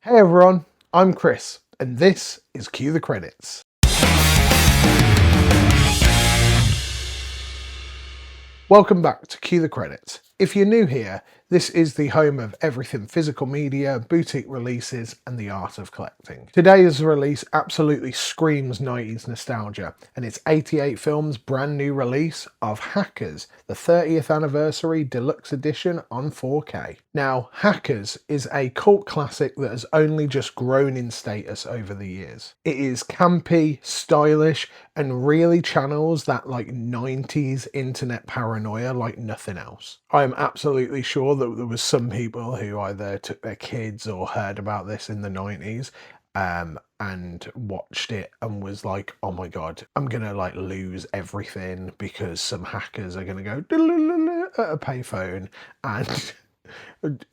Hey everyone, I'm Chris, and this is Cue the Credits. Welcome back to Cue the Credits. If you're new here, this is the home of everything physical media, boutique releases, and the art of collecting. Today's release absolutely screams 90s nostalgia, and it's 88 Films' brand new release of Hackers, the 30th anniversary deluxe edition on 4K. Now, Hackers is a cult classic that has only just grown in status over the years. It is campy, stylish, and really channels that 90s internet paranoia like nothing else. I'm absolutely sure that there was some people who either took their kids or heard about this in the 90s and watched it and was like, oh my god, I'm gonna lose everything because some hackers are gonna go at a payphone and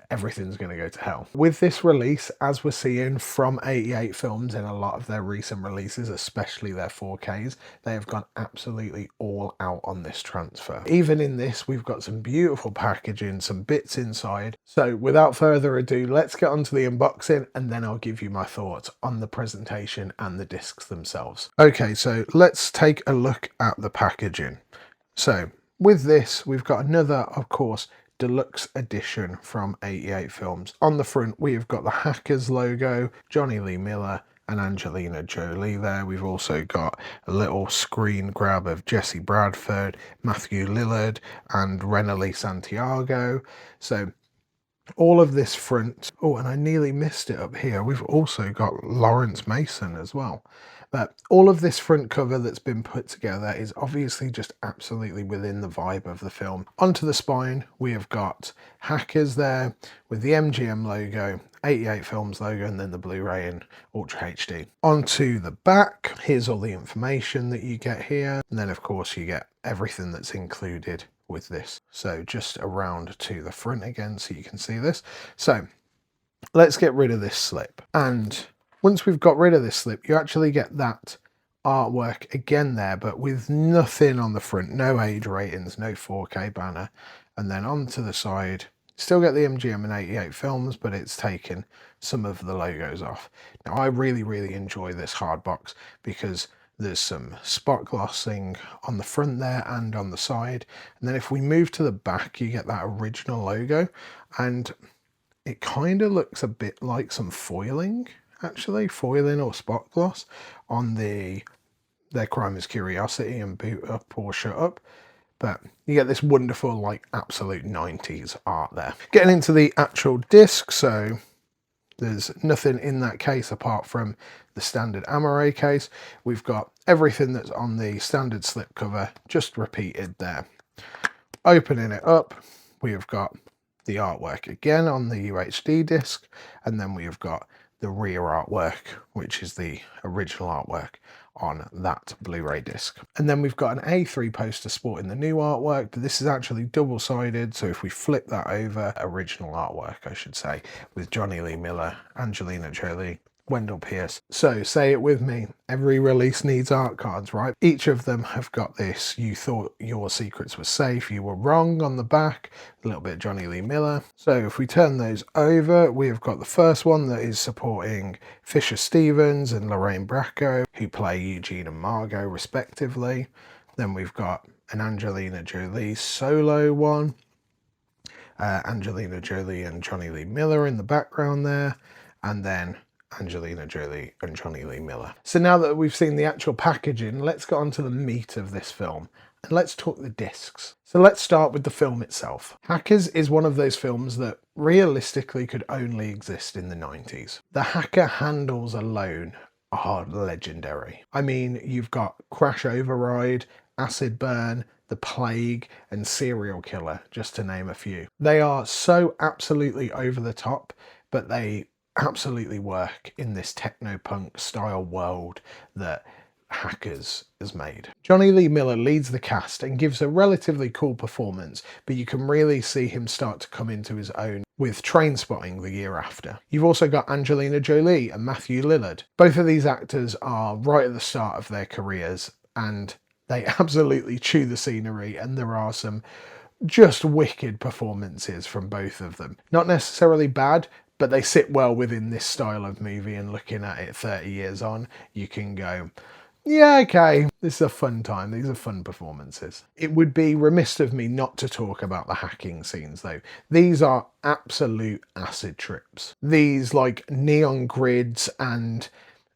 everything's going to go to hell. With this release, as we're seeing from 88 Films in a lot of their recent releases, especially their 4Ks, they have gone absolutely all out on this transfer. Even in this, we've got some beautiful packaging, some bits inside. So without further ado, let's get on to the unboxing and then I'll give you my thoughts on the presentation and the discs themselves. Okay, so let's take a look at the packaging. So with this, we've got another, of course, deluxe edition from 88 Films. On the front, we've got the Hackers logo, Jonny Lee Miller and Angelina Jolie there. We've also got a little screen grab of Jesse Bradford, Matthew Lillard and Renali Santiago. So all of this front, oh, and I nearly missed it up here, we've also got Lawrence Mason as well. But all of this front cover that's been put together is obviously just absolutely within the vibe of the film. Onto the spine, we have got Hackers there with the MGM logo, 88 Films logo, and then the Blu-ray in Ultra HD. Onto the back, here's all the information that you get here. And then of course you get everything that's included with this. So just around to the front again so you can see this. So let's get rid of this slip. And once we've got rid of this slip, you actually get that artwork again there, but with nothing on the front, no age ratings, no 4K banner. And then onto the side, still get the MGM and 88 Films, but it's taken some of the logos off. Now, I really enjoy this hard box because there's some spot glossing on the front there and on the side. And then if we move to the back, you get that original logo, and it kind of looks a bit like some foiling. Actually, foiling or spot gloss on their Crime is Curiosity and Boot Up or Shut Up. But you get this wonderful, absolute 90s art there. Getting into the actual disc, so there's nothing in that case apart from the standard Amaray case. We've got everything that's on the standard slipcover just repeated there. Opening it up, we have got the artwork again on the UHD disc, and then we have got the rear artwork, which is the original artwork on that Blu-ray disc. And then we've got an A3 poster sporting the new artwork, but this is actually double-sided, so if we flip that over, original artwork I should say, with Jonny Lee Miller, Angelina Jolie, Wendell Pierce. So say it with me, every release needs art cards, right? Each of them have got this, you thought your secrets were safe, you were wrong on the back, a little bit Jonny Lee Miller. So if we turn those over, we have got the first one that is supporting Fisher Stevens and Lorraine Bracco, who play Eugene and Margot respectively. Then we've got an Angelina Jolie solo one, Angelina Jolie and Jonny Lee Miller in the background there, and then Angelina Jolie and Jonny Lee Miller. So now that we've seen the actual packaging, let's get on to the meat of this film and let's talk the discs. So let's start with the film itself. Hackers is one of those films that realistically could only exist in the 90s. The hacker handles alone are legendary. I mean, you've got Crash Override, Acid Burn, The Plague and Serial Killer, just to name a few. They are so absolutely over the top, but they absolutely work in this techno-punk style world that Hackers has made. Jonny Lee Miller leads the cast and gives a relatively cool performance, but you can really see him start to come into his own with Trainspotting the year after. You've also got Angelina Jolie and Matthew Lillard. Both of these actors are right at the start of their careers and they absolutely chew the scenery, and there are some just wicked performances from both of them. Not necessarily bad, but they sit well within this style of movie, and looking at it 30 years on, you can go, yeah, okay, this is a fun time. These are fun performances. It would be remiss of me not to talk about the hacking scenes though. These are absolute acid trips. These like neon grids and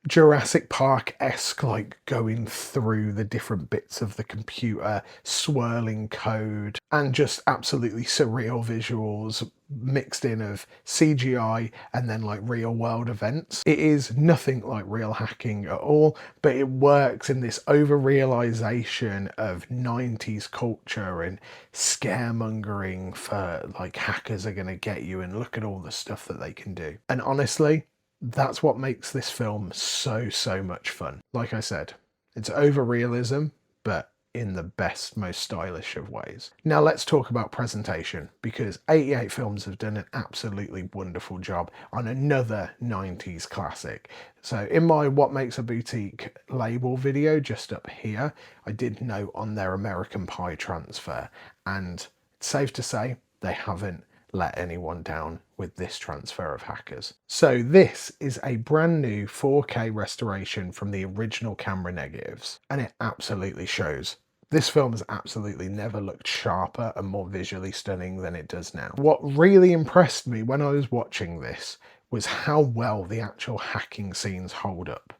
Jurassic Park-esque, like going through the different bits of the computer, swirling code, and just absolutely surreal visuals mixed in of CGI and then like real world events. It is nothing like real hacking at all, but it works in this over-realization of 90s culture and scaremongering for like hackers are going to get you and look at all the stuff that they can do. And honestly, that's what makes this film so much fun. Like I said, it's over realism, but in the best, most stylish of ways. Now let's talk about presentation, because 88 Films have done an absolutely wonderful job on another 90s classic. So in my What Makes a Boutique label video just up here, I did note on their American Pie transfer, and it's safe to say they haven't let anyone down with this transfer of Hackers. So this is a brand new 4K restoration from the original camera negatives, and it absolutely shows. This film has absolutely never looked sharper and more visually stunning than it does now. What really impressed me when I was watching this was how well the actual hacking scenes hold up.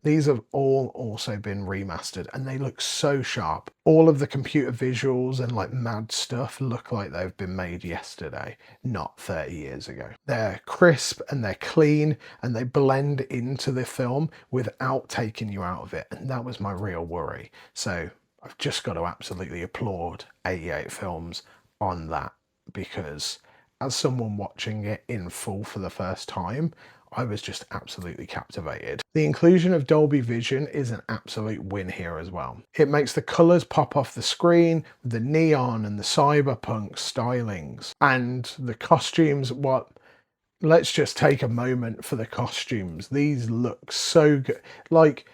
These have all also been remastered and they look so sharp. All of the computer visuals and like mad stuff look like they've been made yesterday, not 30 years ago. They're crisp and they're clean and they blend into the film without taking you out of it. And that was my real worry. So I've just got to absolutely applaud 88 Films on that, because as someone watching it in full for the first time, I was just absolutely captivated. The inclusion of Dolby Vision is an absolute win here as well. It makes the colours pop off the screen with the neon and the cyberpunk stylings. And the costumes, let's just take a moment for the costumes. These look so good. Like,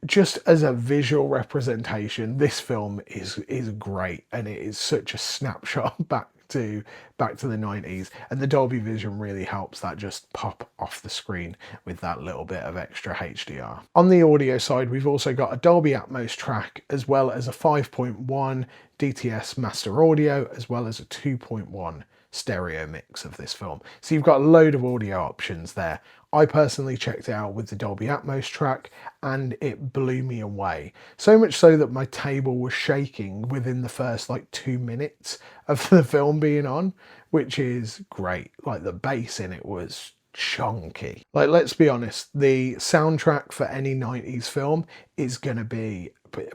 just as a visual representation, this film is great, and it is such a snapshot back to the 90s, and the Dolby Vision really helps that just pop off the screen with that little bit of extra HDR. On the audio side, we've also got a Dolby Atmos track, as well as a 5.1 DTS master audio, as well as a 2.1 stereo mix of this film. So you've got a load of audio options there. I personally checked it out with the Dolby Atmos track and it blew me away. So much so that my table was shaking within the first like 2 minutes of the film being on, which is great. Like the bass in it was chunky. Like, let's be honest, the soundtrack for any 90s film is going to be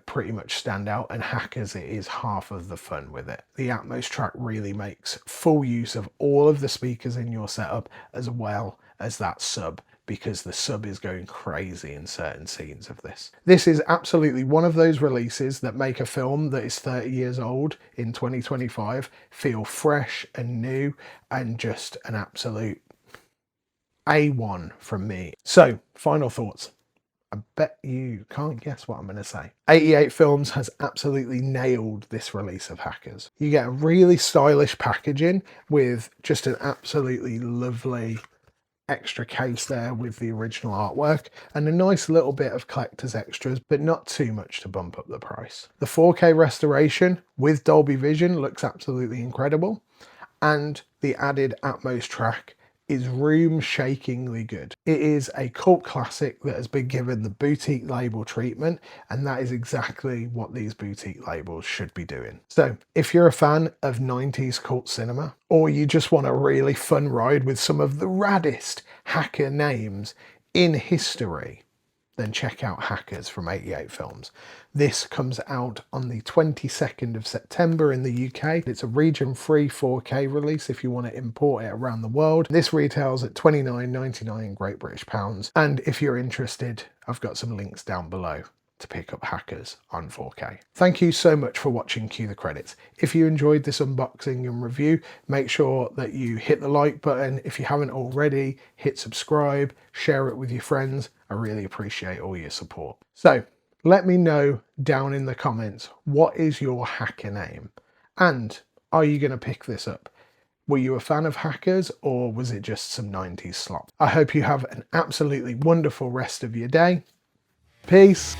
pretty much stand out, and Hackers, it is half of the fun with it. The Atmos track really makes full use of all of the speakers in your setup, as well as that sub, because the sub is going crazy in certain scenes of this. This is absolutely one of those releases that make a film that is 30 years old in 2025 feel fresh and new, and just an absolute A1 from me. So, final thoughts. I bet you can't guess what I'm going to say. 88 Films has absolutely nailed this release of Hackers. You get a really stylish packaging with just an absolutely lovely extra case there with the original artwork, and a nice little bit of collector's extras, but not too much to bump up the price. The 4K restoration with Dolby Vision looks absolutely incredible, and the added Atmos track is room-shakingly good. It is a cult classic that has been given the boutique label treatment, and that is exactly what these boutique labels should be doing. So if you're a fan of 90s cult cinema, or you just want a really fun ride with some of the raddest hacker names in history, then check out Hackers from 88 Films. This comes out on the 22nd of September in the UK. It's a region-free 4K release if you want to import it around the world. This retails at £29.99 Great British pounds. And if you're interested, I've got some links down below to pick up Hackers on 4K. Thank you so much for watching Cue the Credits. If you enjoyed this unboxing and review, make sure that you hit the like button. If you haven't already, hit subscribe, share it with your friends. I really appreciate all your support. So let me know down in the comments, what is your hacker name? And are you going to pick this up? Were you a fan of Hackers, or was it just some 90s slop? I hope you have an absolutely wonderful rest of your day. Peace.